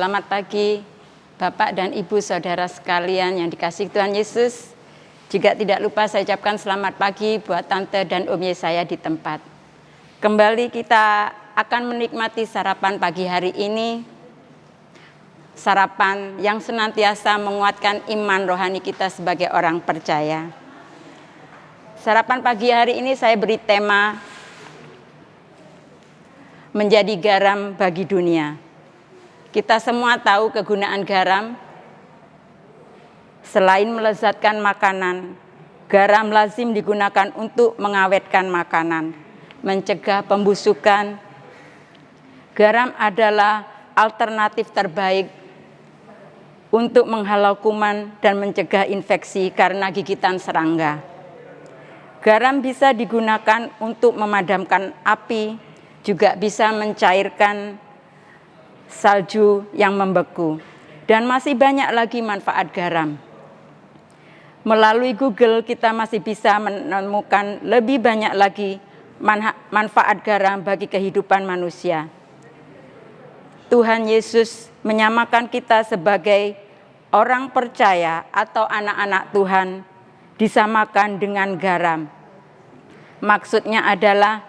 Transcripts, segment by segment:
Selamat pagi Bapak dan Ibu Saudara sekalian yang dikasihi Tuhan Yesus. Juga tidak lupa saya ucapkan selamat pagi buat Tante dan Om Ye saya di tempat. Kembali kita akan menikmati sarapan pagi hari ini. Sarapan yang senantiasa menguatkan iman rohani kita sebagai orang percaya. Sarapan pagi hari ini saya beri tema menjadi garam bagi dunia. Kita semua tahu kegunaan garam. Selain melezatkan makanan, garam lazim digunakan untuk mengawetkan makanan, mencegah pembusukan. Garam adalah alternatif terbaik untuk menghalau kuman dan mencegah infeksi karena gigitan serangga. Garam bisa digunakan untuk memadamkan api, juga bisa mencairkan salju yang membeku, dan masih banyak lagi manfaat garam. Melalui Google kita masih bisa menemukan lebih banyak lagi manfaat garam bagi kehidupan manusia. Tuhan Yesus menyamakan kita sebagai orang percaya atau anak-anak Tuhan, disamakan dengan garam. Maksudnya adalah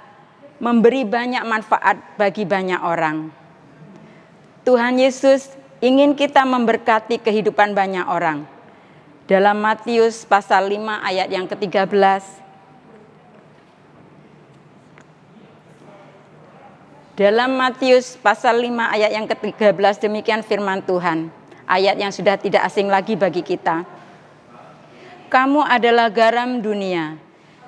memberi banyak manfaat bagi banyak orang. Tuhan Yesus ingin kita memberkati kehidupan banyak orang. Dalam Matius pasal 5 ayat yang ke-13. Dalam Matius pasal 5 ayat yang ke-13 demikian firman Tuhan. Ayat yang sudah tidak asing lagi bagi kita. Kamu adalah garam dunia.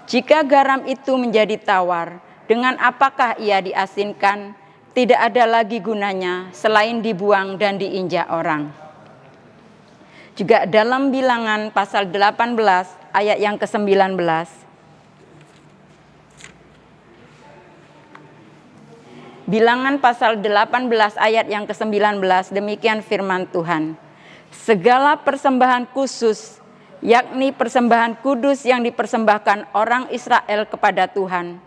Jika garam itu menjadi tawar, dengan apakah ia diasinkan? Tidak ada lagi gunanya selain dibuang dan diinjak orang. Juga dalam Bilangan pasal 18 ayat yang ke-19. Bilangan pasal 18 ayat yang ke-19 demikian firman Tuhan. Segala persembahan khusus, yakni persembahan kudus yang dipersembahkan orang Israel kepada Tuhan,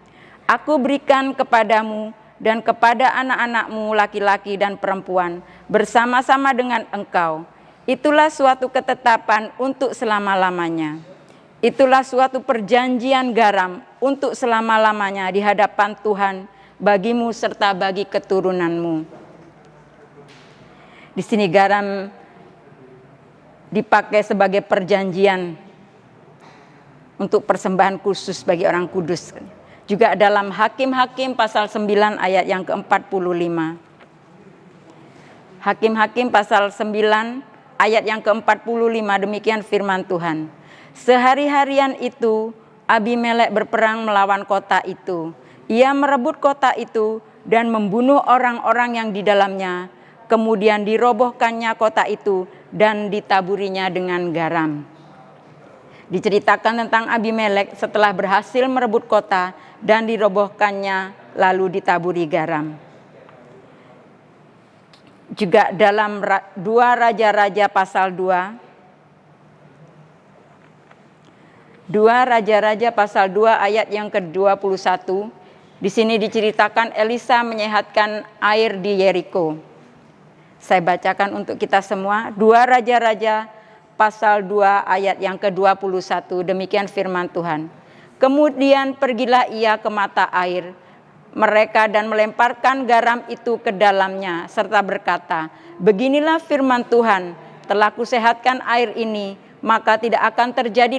aku berikan kepadamu dan kepada anak-anakmu laki-laki dan perempuan bersama-sama dengan engkau. Itulah suatu ketetapan untuk selama-lamanya. Itulah suatu perjanjian garam untuk selama-lamanya di hadapan Tuhan bagimu serta bagi keturunanmu. Di sini garam dipakai sebagai perjanjian untuk persembahan khusus bagi orang kudus. Juga dalam Hakim-Hakim pasal 9 ayat yang ke-45. Hakim-Hakim pasal 9 ayat yang ke-45 demikian firman Tuhan. Sehari-harian itu Abimelek berperang melawan kota itu. Ia merebut kota itu dan membunuh orang-orang yang di dalamnya. Kemudian dirobohkannya kota itu dan ditaburinya dengan garam. Diceritakan tentang Abimelek setelah berhasil merebut kota dan dirobohkannya lalu ditaburi garam. Juga dalam 2 Raja-Raja pasal 2. 2 Raja-Raja pasal 2 ayat yang ke-21. Di sini diceritakan Elisa menyehatkan air di Yeriko. Saya bacakan untuk kita semua. 2 Raja-Raja pasal 2 ayat yang ke-21 demikian firman Tuhan. Kemudian pergilah ia ke mata air mereka dan melemparkan garam itu ke dalamnya serta berkata, beginilah firman Tuhan, telah kusehatkan air ini, maka tidak akan terjadi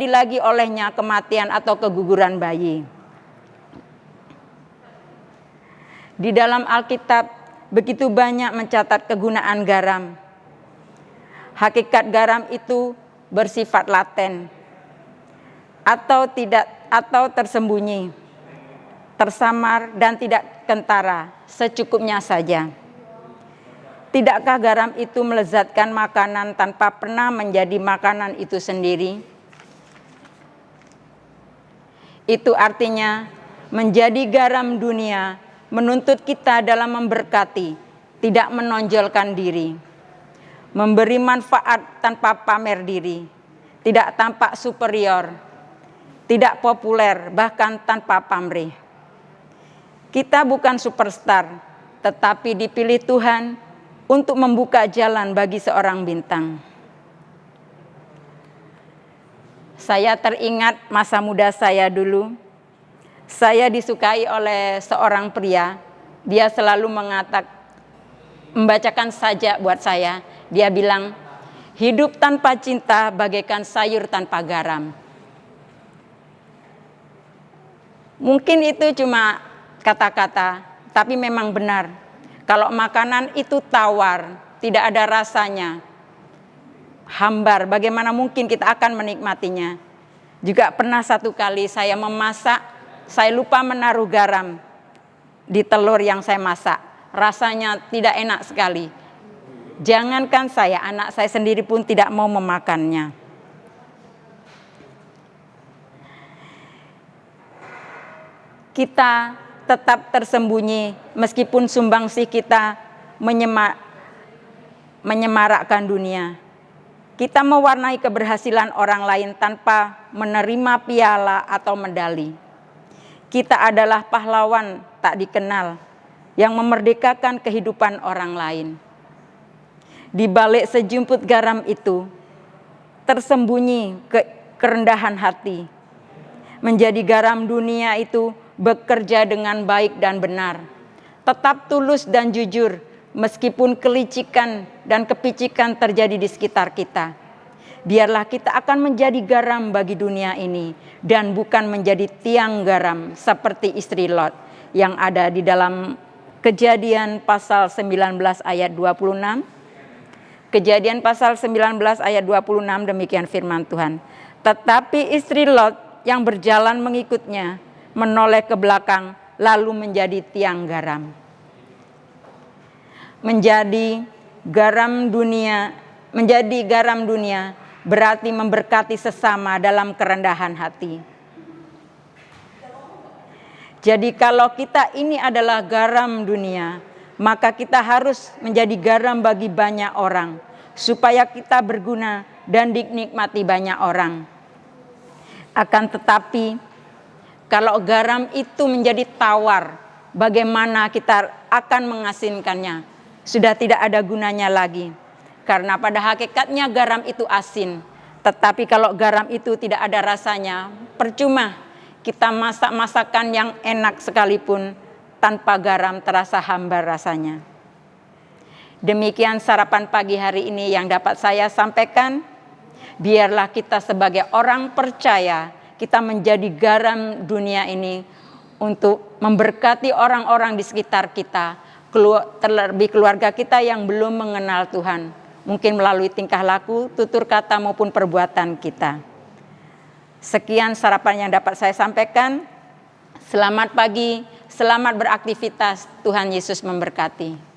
lagi olehnya kematian atau keguguran bayi. Di dalam Alkitab begitu banyak mencatat kegunaan garam. Hakikat garam itu bersifat laten atau tersembunyi, tersamar dan tidak kentara, secukupnya saja. Tidakkah garam itu melezatkan makanan tanpa pernah menjadi makanan itu sendiri? Itu artinya menjadi garam dunia menuntut kita dalam memberkati, tidak menonjolkan diri. Memberi manfaat tanpa pamer diri, tidak tampak superior, tidak populer, bahkan tanpa pamrih. Kita bukan superstar, tetapi dipilih Tuhan untuk membuka jalan bagi seorang bintang. Saya teringat masa muda saya dulu. Saya disukai oleh seorang pria. Dia selalu membacakan sajak buat saya. Dia bilang, hidup tanpa cinta bagaikan sayur tanpa garam. Mungkin itu cuma kata-kata, tapi memang benar. Kalau makanan itu tawar, tidak ada rasanya, hambar, bagaimana mungkin kita akan menikmatinya? Juga pernah satu kali saya memasak, saya lupa menaruh garam di telur yang saya masak. Rasanya tidak enak sekali. Jangankan saya, anak saya sendiri pun tidak mau memakannya. Kita tetap tersembunyi meskipun sumbangsih kita menyemarakkan dunia. Kita mewarnai keberhasilan orang lain tanpa menerima piala atau medali. Kita adalah pahlawan tak dikenal yang memerdekakan kehidupan orang lain. Di balik sejumput garam itu tersembunyi kerendahan hati. Menjadi garam dunia itu bekerja dengan baik dan benar, tetap tulus dan jujur meskipun kelicikan dan kepicikan terjadi di sekitar kita. Biarlah kita akan menjadi garam bagi dunia ini dan bukan menjadi tiang garam seperti istri Lot yang ada di dalam Kejadian pasal 19 ayat 26. Kejadian pasal 19 ayat 26 demikian firman Tuhan. Tetapi istri Lot yang berjalan mengikutnya menoleh ke belakang lalu menjadi tiang garam. Menjadi garam dunia berarti memberkati sesama dalam kerendahan hati. Jadi kalau kita ini adalah garam dunia, maka kita harus menjadi garam bagi banyak orang supaya kita berguna dan dinikmati banyak orang. Akan tetapi kalau garam itu menjadi tawar, bagaimana kita akan mengasinkannya? Sudah tidak ada gunanya lagi. Karena pada hakikatnya garam itu asin. Tetapi kalau garam itu tidak ada rasanya, percuma kita masak masakan yang enak sekalipun tanpa garam terasa hambar rasanya. Demikian sarapan pagi hari ini yang dapat saya sampaikan. Biarlah kita sebagai orang percaya, kita menjadi garam dunia ini untuk memberkati orang-orang di sekitar kita, terlebih keluarga kita yang belum mengenal Tuhan. Mungkin melalui tingkah laku, tutur kata maupun perbuatan kita. Sekian sarapan yang dapat saya sampaikan. Selamat pagi, selamat beraktivitas. Tuhan Yesus memberkati.